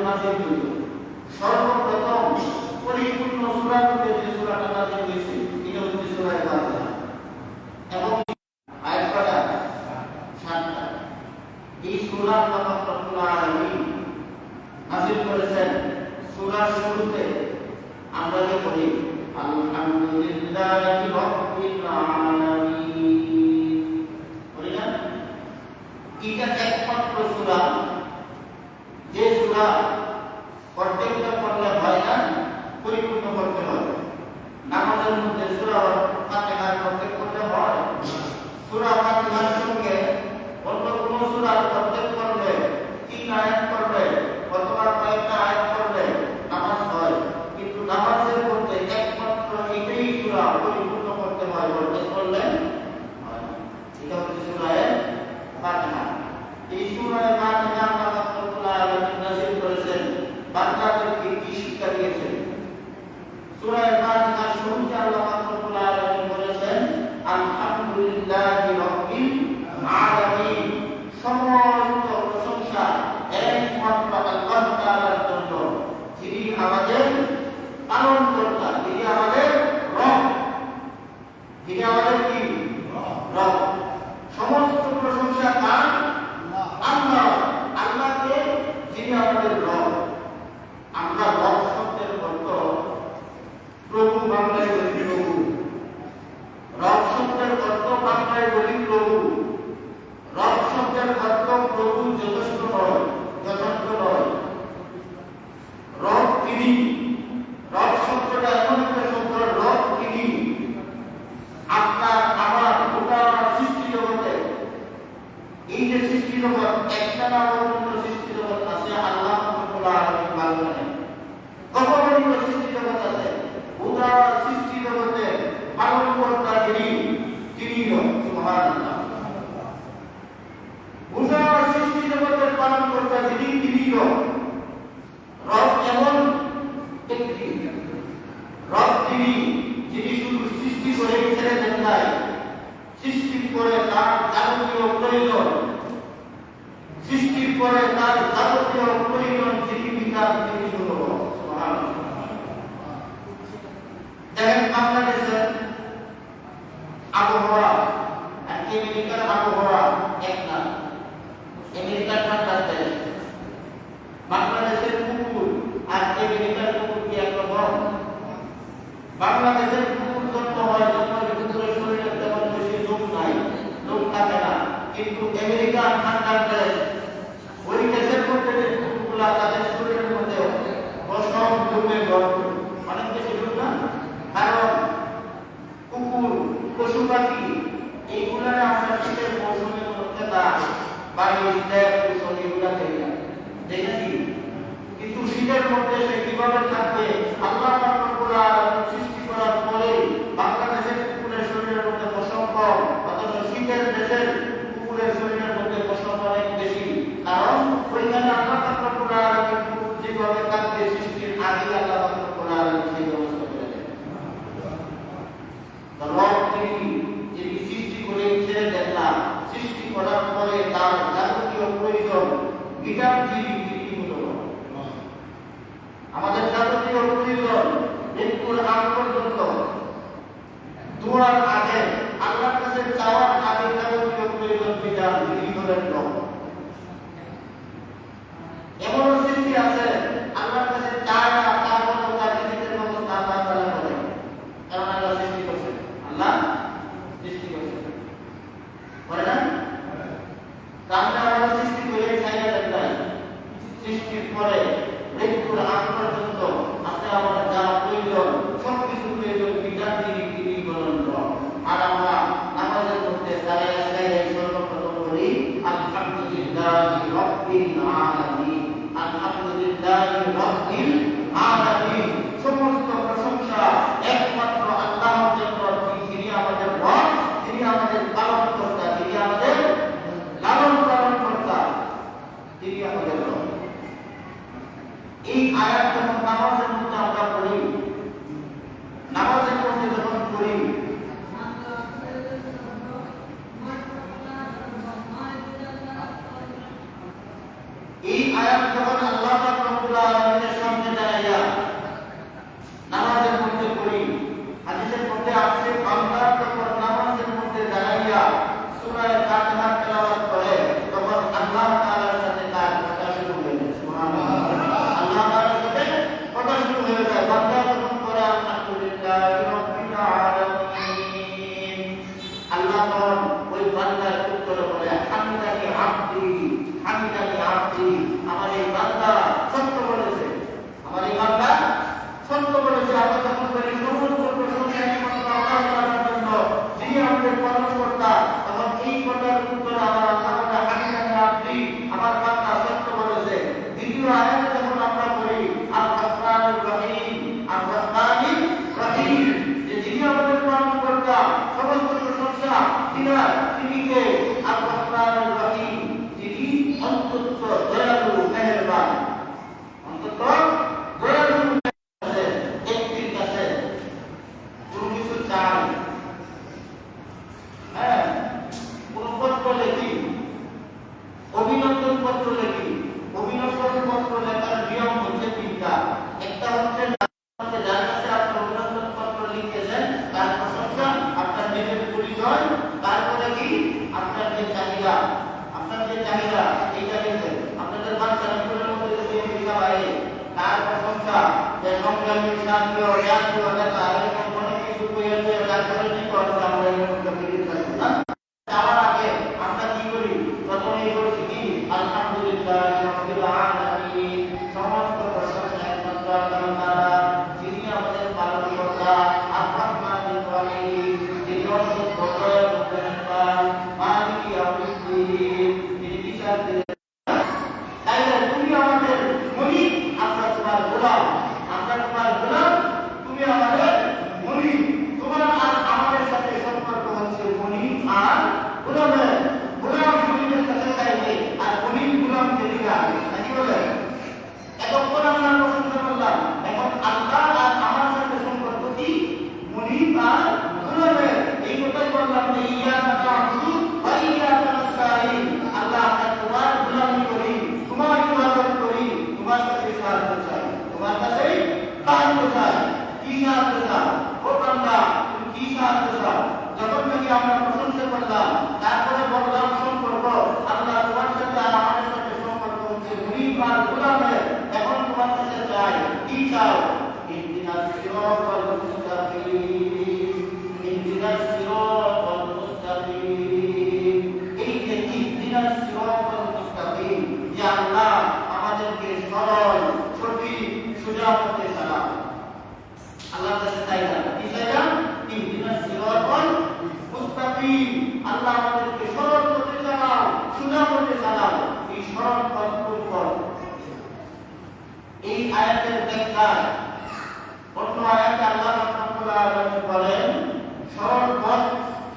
নাযিল হইল। সর্বপ্রথম পরিপূর্ণ সূরা রূপে যে সূরাটা নাযিল হয়েছে এটা হচ্ছে সূরা ফাতিহা। এবং আয়াত কয়টা? 7টা। এই সূরা আল্লাহ রাব্বুল আলামিন নাযিল করেছেন সূরার শুরুতে আমরা যে পড়ি আলহামদুলিল্লাহি রাব্বিল আলামিন, পড়ি না? এটা একমাত্র সূরা যে সূরা প্রত্যেকটা পড়লে হয় না, পরিপূর্ণ করতে হয়। নামাজের মধ্যে সূরা ফাতিহার প্রত্যেক পড়লে হয়। সূরা ফাতিহার সঙ্গে অন্য কোন সূরা প্রত্যেক পড়লে 3 আয়াত পড়লে অথবা কয়েকটা আয়াত পড়লে নামাজ হয়, কিন্তু নামাজের মধ্যে একমাত্র এটাই সূরা পরিপূর্ণ করতে হয়, প্রত্যেক পড়লে হয়। এটা হচ্ছে সূরা ফাতিহা। এই সূরা ফাতিহা আল্লাহ রাব্বুল আলামিন নাযিল করেছেন বান্দাদেরকে কি শিক্ষা দিয়েছেন? সূরা ফাতিহার শুরুতে আল্লাহ রাব্বুল আলামিন বলেছেন আলহামদুলিল্লাহি রাব্বিল আলামিন, সমস্ত প্রশংসা একমাত্র আল্লাহ তাআলার জন্য, যিনি আমাদের পালনকর্তা, যিনি আমাদের রব, যিনি আমাদের কি রব। সমস্ত প্রশংসা কার? আল্লাহ। আল্লাহকে, যিনি আমাদের রব। আমরা রব শব্দের অর্থ প্রভু বাংলায় বলি প্রভু। রব শব্দের অর্থ বাংলায় বলি প্রভু। রব শব্দের অর্থ প্রভু যথেষ্ট নয়, যথার্থ নয়। রব তিনি। রব শব্দটা এমন একটা শব্দ, রব তিনি। আপনার আমার গোটা সৃষ্টি জগতে, এই যে সৃষ্টি জগৎ, একটা না অন্য সৃষ্টি জগৎ আছে, আল্লাহ রাব্বুল আলামিন ভালো জানেন কতগুলো সৃষ্টি জগৎ আছে। গোটা সৃষ্টি জগতে পালনকর্তা যিনি, তিনি সুবহানাল্লাহ। গোটা সৃষ্টি জগতের পালনকর্তা যিনি, তিনি রব। এমন ব্যক্তি রব তিনি, যিনি শুধু সৃষ্টি করে ছেড়ে দেন নাই, সৃষ্টি করে তার যাবতীয় প্রয়োজন, সৃষ্টির পরে তার যাবতীয় প্রয়োজন যিনি বিকাশ, তিনি শুধু সুবহানাল্লাহ। দেখেন বাংলাদেশের আবহাওয়া আর আমেরিকার আবহাওয়া এক না। আমেরিকার ঠান্ডা দেশ, বাংলাদেশের কুকুর আর আমেরিকার কুকুর কি একরকম? বাংলাদেশের কুকুর জন্ম হয়, জন্মের ভিতরে শরীরে তেমন বেশি লোক নাই, লোক থাকে না, কিন্তু আমেরিকার ঠান্ডার দেশ, ওই দেশের মধ্যে যে কুকুরগুলা তাদের শরীরের মধ্যে পশম জমে অনেক বেশি লোক না। কারণ কুকুর, পশু পাখি এইগুলা আমরা শীতের মৌসুমের মধ্যে তার বাড়ির দেব কুশল এগুলা দেয় না, দেয় নাকি? কিন্তু শীতের মধ্যে সে কিভাবে থাকবে? আল্লাহ রাব্বুল আলামিন সৃষ্টি করার পরে বাংলাদেশের কুকুরের শরীরের মধ্যে পশম কম, অথচ শীতের দেশের কুকুরের শরীরের মধ্যে পশম অনেক বেশি। কারণ ওইখানে আল্লাহ রাব্বুল আলামিন কুকুর যেভাবে থাকবে সৃষ্টির আগে আল্লাহ রাব্বুল আলামিন সেই ব্যবস্থা করে দেন। রব তিনি, যিনি সৃষ্টি করে ছেড়ে দেন না, সৃষ্টি করার পরে তার যাবতীয় প্রয়োজন বিধান যিনি, তিনি হলো আমাদের যাবতীয় প্রয়োজন মৃত্যুর আগ পর্যন্ত, দোয়ার আগে, আল্লাহর কাছে চাওয়ার আগে যাবতীয় প্রয়োজন বিধান তিনি হলেন রব। এমন সৃষ্টি আছে আল্লাহর কাছে চায় না, তারপর তার রিজিকের ব্যবস্থা আল্লাহ তাআলা করেন, কারণ আল্লাহ সৃষ্টি করছেন, আল্লাহ সৃষ্টি করছেন, করে না? আমরা আল্লাহ সৃষ্টি করে ছাইয়া দেন নাই, সৃষ্টির পরে মৃত্যুর আগ পর্যন্ত আপনি আমার যা প্রয়োজন সবকিছু প্রয়োজন বিধান তিনি, তিনি বলেন রব। আর আমরা আমাদের মধ্যে দাঁড়ায় দাঁড়ায় সর্বপ্রথম করি আলহামদুলিল্লাহি রাব্বিল আলামিন, আলহামদুলিল্লাহি রাব্বিল আলামিন। সমস্ত প্রশংসা একমাত্র আল্লাহর জন্য, যিনি আমাদের রব, যিনি আমাদের পালনকর্তা, যিনি আমাদের লালন পালনকর্তা, তিনি আমাদের রব। এই আয়াত যখন নামাজের মধ্যে আমরা পড়ি, নামাজের মধ্যে যখন পড়ি, এই আয়াত যখন আল্লাহ রাব্বুল আমার এই বান্দা সত্য বলেছে, আমার এই বান্দা সত্য বলেছে। আমরা যখন বলি সমস্ত প্রশংসা একমাত্র আল্লাহ তাআলার জন্য, যিনি আমাদের পালনকর্তা, তখন এই কথার উত্তরে আমার আল্লাহ তাআলা হাকিকাতে আপনি আমার বান্দা সত্য বলেছে। দ্বিতীয় আয়াতে যখন আমরা বলি আর রহমানুর রহিম, আর রহমানুর রহিম, যে যিনি আমাদের পালনকর্তা, সমস্ত প্রশংসা তিনি কে? আর রহমানুর রহিম, যিনি অন্তত দয়ালু মেহেরবান, অন্তত দয়ালু আছে। ব্যক্তির কাছে কোনো কিছু চাই, হ্যাঁ, কোন পত্র লেখি, অভিনন্দন পত্র লেখি, অভিনন্দন পত্র লেখার নিয়ম হচ্ছে তিনটা। একটা হচ্ছে যার কাছে আপনি অভিনন্দন পত্র লিখেছেন তার প্রশংসা, আপনার নিজের পরিচয়, তারপরে কি আপনার যে চাহিদা, আপনার যে চাহিদা এইটা লিখবেন। আপনাদের বাচ্চা স্কুলের মধ্যে যদি লেখা বাইরে তার প্রশংসা, যে সংগ্রামী শান্তি ও জাতীয় নেতা, এরকম অনেক কিছু পেয়েছে, তারপরে কি করতে আমরা এরকম লিখে থাকি না। যাওয়ার আগে আমরা কি করি? প্রথমেই বলছি কি আলহামদুলিল্লাহ রাব্বিল আলামিন, সমস্ত প্রশংসা একমাত্র আল্লাহ তাআলা, যিনি আমাদের পালনকর্তা, আর রহমানুর রহিম, যিনি অত্যন্ত দয়ালু মেহেরবান, মালিক ইয়াউমিদ্দিন, যিনি বিচার দিন। তাইলে তুমি আমাদের মুনিব, আমরা তোমার গোলাম, আমরা তোমার গোলাম, তুমি আমাদের মুনিব। তোমার আর আমাদের সাথে সম্পর্ক হচ্ছে মুনিব আর গোলামের। গোলাম মুনিবের কাছে চাইবে, আর মুনিব গোলামকে দিবে। নাকি বলে? এতক্ষণ আমরা প্রশংসা করলাম, এখন আল্লাহ আর আমার সাথে সম্পর্ক কি? মুনিব আর গোলামের। এই কথাই বললাম যে ইয়াকা না'বুদু ওয়া ইয়াকা নাস্তাঈন, আল্লাহ আমরা তোমার গোলামি করি, তোমার ইবাদত করি, তোমার কাছে সাহায্য চাই, তোমার কাছে সাহায্য চাই। কি সাহায্য চাই? ও বান্দা, তুমি কি সাহায্য চাও? যখন থেকে আমরা প্রশংসা করলাম, তারপরে বললাম সম্পর্ক আল্লাহ তোমার সাথে আর আমাদের সাথে সম্পর্ক হচ্ছে মুনিব আর গোলামের। এখন তোমার কাছে চাই, কি চাও? ইহদিনাস সিরাতাল মুস্তাকিম, ইহদিনাস সিরাতাল মুস্তাকিম। এই যে ইহদিনাস সিরাতাল মুস্তাকিম, যে আল্লাহ আমাদেরকে সরল, সঠিক, সোজা পথে চালাও। আল্লাহর কাছে চাইলাম, কি চাইলাম? ইহদিনাস সিরাতাল মুস্তাকিম, আল্লাহ আমাদেরকে সরল পথে চালাও, সোজা পথে চালাও। এই সরল পথ কোন পথ? এই আয়াতের ব্যাখ্যায় অন্য আয়াতে আল্লাহ রাব্বুল আলামিন বলেন, সরল পথ,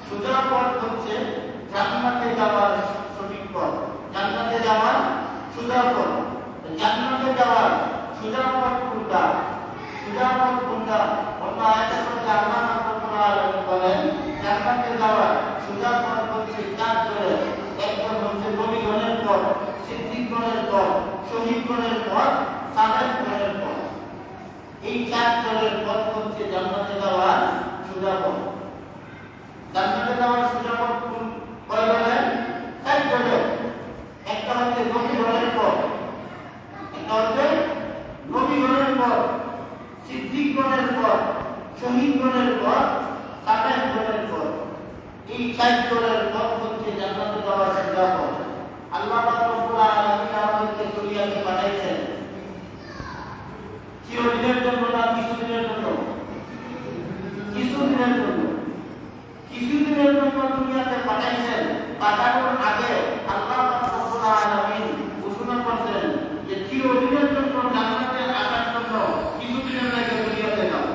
সোজা পথ হচ্ছে জান্নাতে যাওয়ার সঠিক পথ, জান্নাতে যাওয়ার সোজা পথ। জান্নাতে যাওয়ার সোজা পথ কোনটা? সোজা পথ কোনটা? অন্য আয়াতের মধ্যে আল্লাহ রাব্বুল আলামিন বলেন, জান্নাতে যাওয়ার সোজা পথ হচ্ছে চার ধরনের। একজন হচ্ছে নবীগণের পথ, সিদ্দিকগণের পথ, শহীদগণের পথ, সালেহগণের পথ। এই চার ধরনের পথ হচ্ছে জান্নাতে যাওয়ার সোজা পথ। জান্নাতে যাওয়ার সোজা পথ কয় ধরনের? চার ধরনের। একটা হচ্ছে নবীগণের পথ, একটা হচ্ছে নবীগণের পথ, সিদ্দিকগণের পথ, শহীদগণের পথ, সালেহগণের পথ। এই চার ধরনের পথ হচ্ছে জান্নাতে যাওয়ার সোজা পথ। আল্লাহ রাব্বুল আলামিন আমাদেরকে দুনিয়াতে পাঠাইছেন চিরদিনের জন্য না কিছুদিনের জন্য? কিছুদিনের জন্য। কিছুদিনের জন্য দুনিয়াতে পাঠাইছেন। পাঠানোর আগে আল্লাহ রাব্বুল আলামিন ঘোষণা করছেন যে চিরদিনের জন্য জান্নাতে আসার জন্য কিছুদিনের লাগে দুনিয়াতে যাও।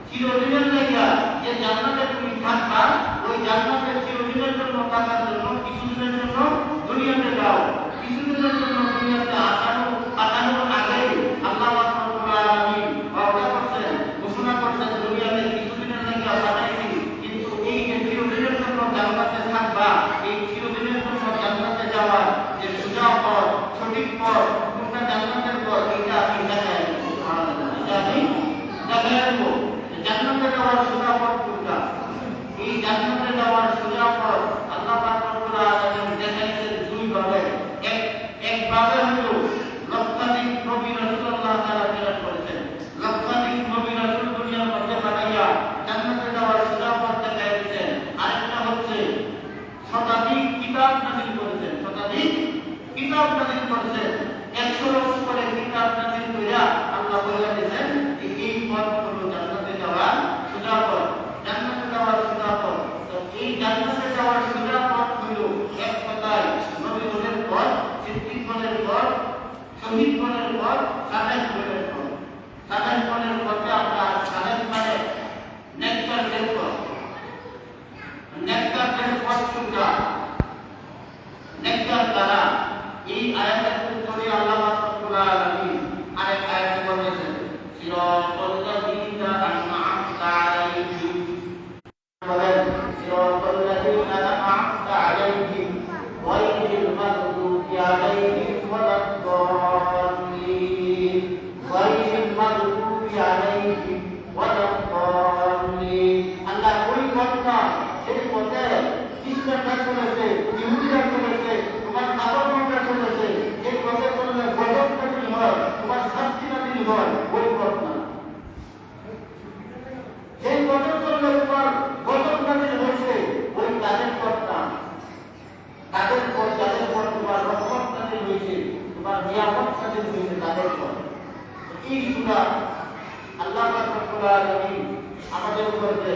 চিরদিনের লাগে যে জান্নাতে তুমি থাকবা, ওই জান্নাতে চিরদিনের জন্য থাকার জন্য কিছুদিনের জন্য দুনিয়াতে যাও। শহীদ বনের পর সাদেক বনের পর সাদেক বনের পথে আমরা সাদেক মানে নেকটারের পথ নেকটারের পথ সুন্দর নেকটার দ্বারা এই আয়াতের পরে আল্লাহ রাব্বুল আলামিন আরেক আয়াতে বলেছেন সিরাতাল লাযীনা আন'আমতা আলাইহিম বলেন সিরাতাল লাযীনা আন'আমতা আলাইহিম গায়রিল মাগদুবি আলাইহিম ওয়ালাদ-দাল্লিন গায়রিল মাগদুবি আলাইহিম ওয়ালাদ-দাল্লিন আল্লাহ ওই কথা সেই পথে খ্রিস্টানরা চলেছে ইহুদিরা চলেছে তোমার আবরণরা চলেছে এই পথে চললে গজব নাজিল হয় তোমার শাস্তি নাজিল হয় ওই পথ না যে পথে চললে তোমার গজব নাজিল হয়েছে ওই তাদের পথ না তাদের পথ যাদের পথ তোমার রহমত নাজিল হয়েছে তোমার নিয়ামত নাজিল হয়েছে তাদের পথ এই সূরা আল্লাহ রাব্বুল আলামিন আমাদের উপরে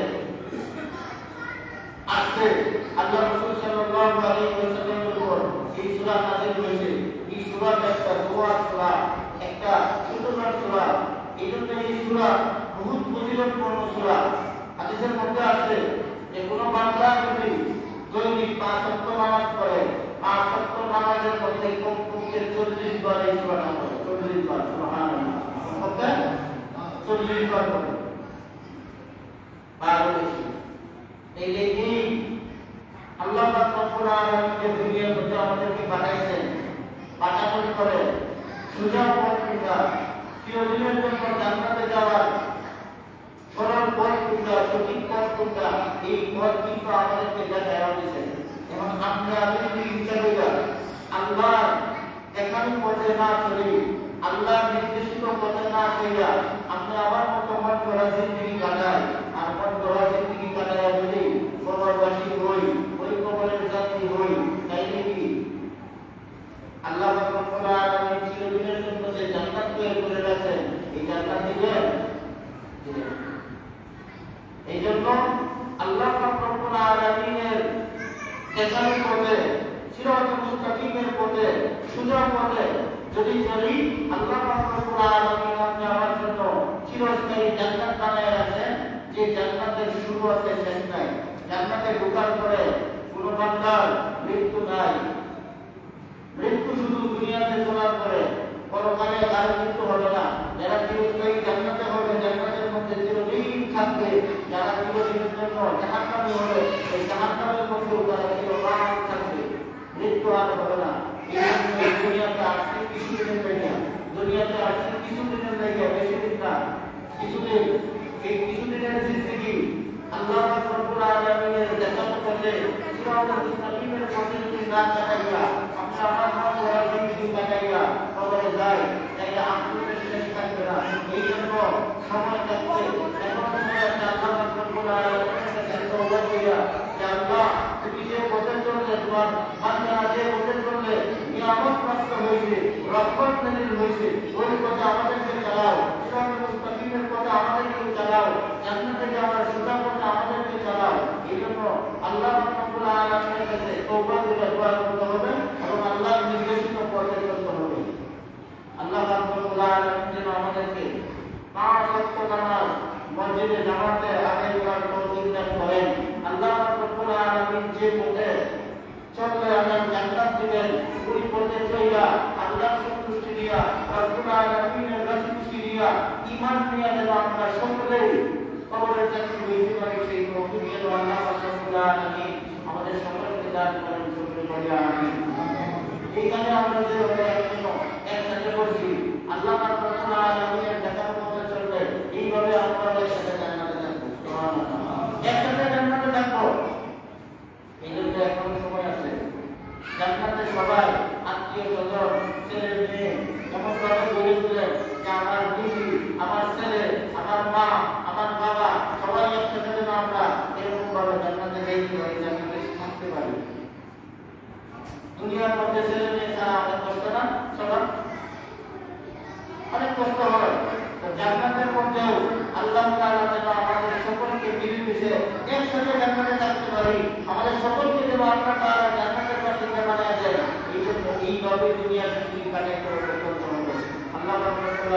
আসছে আল্লাহ রাসূল সাল্লাল্লাহু আলাইহি ওয়াসাল্লামের উপর এই সূরা নাযিল হয়েছে এই সূরাটা একটা দোয়া সূরা একটা ছোটখাটো সূরা এইজন্য এই সূরা বহুত ফজিলতপূর্ণ সূরা হাদিসের মধ্যে আছে যে কোন বান্দা যদি দৈনিক 5 ওয়াক্ত নামাজ পড়ে 5 ওয়াক্ত নামাজের মধ্যে কমপক্ষে 40 বার এই সূরাটা পড়ে 40 বার সুবহানাল্লাহ কত 40 বার পড়ে আর এই আল্লাহ রাব্বুল আলামিন যে দুনিয়ার মধ্যে আমাদেরকে বানাইছেন বানানোর পরে সোজা পথ কোনটা চিরদিনের জন্য জান্নাতে যাওয়ার সরল পথ কোনটা সঠিক পথ কোনটা এই পথ কিন্তু আমাদেরকে দেখায় দিয়েছেন এবং আমরা যদি ইচ্ছা করি আল্লাহ দেখানো পথে না চলি আল্লাহ নির্দেশিত পথে না চলিয়া আমরা আবার মতো মন করা জিন্দেগি কাটাই আর মন করা জিন্দেগি কাটাইয়া যদি কবরবাসী হই ওই কবরের যাত্রী হই তাইলে কি আল্লাহ রাব্বুল আলামিন চিরদিনের জন্য যে জান্নাত তৈরি করে রাখেন এই জান্নাত দিবেন এই জন্য আল্লাহ রাব্বুল আলামিনের দেখানো পথে সিরাতুল মুস্তাকিমের পথে সোজা পথে যদি চলি আল্লাহ রাব্বুল আলামিন আমার জন্য চিরস্থায়ী জান্নাত বানায় রাখেন যে জান্নাতের শুরু আছে শেষ নাই জান্নাতে ঢোকার পরে কোনো বান্দার মৃত্যু নাই মৃত্যু শুধু দুনিয়াতে চলার পরে পরকালে আর মৃত্যু হবে না যারা চিরস্থায়ী জান্নাতে হবে জান্নাতের মধ্যে চিরদিন থাকবে যারা চিরদিনের জন্য জাহান্নামী হবে এই জাহান্নামের মধ্যেও তারা চিরকাল থাকবে মৃত্যু আর হবে না দুনিয়াতে আসছে কিছুদিনের লেগে দুনিয়াতে আসছে কিছুদিনের লেগে বেশি দিন না কিছুদিন এই কিছুদিনের জিন্দেগি আল্লাহ রাব্বুল আলামিনের দেখানো পথে সিরাতুল মুস্তাকিমের পথে যদি না কাটাইয়া আমরা আমার বড় জিন্দেগি কাটাইয়া কবরে যাই তাইলে আমাদের শেষ থাকবে না এই জন্য সময় থাকতে এমন সময় আছে আল্লাহ রাব্বুল আলামিনের কাছে তওবা করিয়া যে আল্লাহ তুমি যে পথে চললে তোমার বান্দা যে পথে চললে নিয়ামত প্রাপ্ত হয়েছে রহমত নাযিল হয়েছে ওই পথে আমাদেরকে চালাও সিরাতুল মুস্তাকিমের পথে আমাদেরকে চালাও জান্নাতে যাওয়ার সোজা পথে আমাদেরকে চালাও এই জন্য আল্লাহ রাব্বুল আলামিনের কাছে তওবা করে দোয়া করতে হবে এবং আল্লাহর নির্দেশিত পথে চলতে হবে আল্লাহ রাব্বুল আলামিন যেন আমাদেরকে 5 ওয়াক্ত নামাজ মসজিদে জামাতে আদায় করার তৌফিক দান করেন আল্লাহ রাব্বুল আলামিন যে পথে চললে আল্লাহ জান্নাত দিবেন ওই পথে চইলা আল্লাহর সন্তুষ্টি দিয়া রাব্বুল আলামিনের রাসূলকে দিয়া ঈমান নিয়ে যেন আমরা সকলেই কবরের যাত্রী হইতে পারি সেই তৌফিক যেন আল্লাহ রাব্বুল আলামিন আমাদের সকলকে দান করেন সকলে বলি আমিন এইখানে আমরা যে একসাথে বলছি আল্লাহ রাব্বুল আলামিনের দেখানো পথে চললে এইভাবে আমরা একসাথে জান্নাতে যাবো সুবহানাল্লাহ একসাথে জান্নাতে যাবো এই জন্য এখন সময় আছে জান্নাতে সবাই আত্মীয় স্বজন ছেলে মেয়ে এমন ভাবে গড়েছিলেন যে আমার বিবি আমার ছেলে আমার মা আমার বাবা সবাই একসাথে যেন আমরা এরকম ভাবে জান্নাতে যাইতে পারি জান্নাতে থাকতে পারি দুনিয়ার মধ্যে ছেলে মেয়ে ছাড়া অনেক কষ্ট না সবার অনেক কষ্ট হয় তো জান্নাতের মধ্যেও আল্লাহ তাআলা যেন আমাদের সকলকে মিলেমিশে একসাথে জান্নাতে থাকতে পারি আমাদের সকলকে যেন আল্লাহ তাআলা জান্নাতের বাসিন্দা বানায় দেয় এই জন্য এইভাবে দুনিয়ার জিন্দেগি কাটাইতে হবে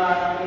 আসবে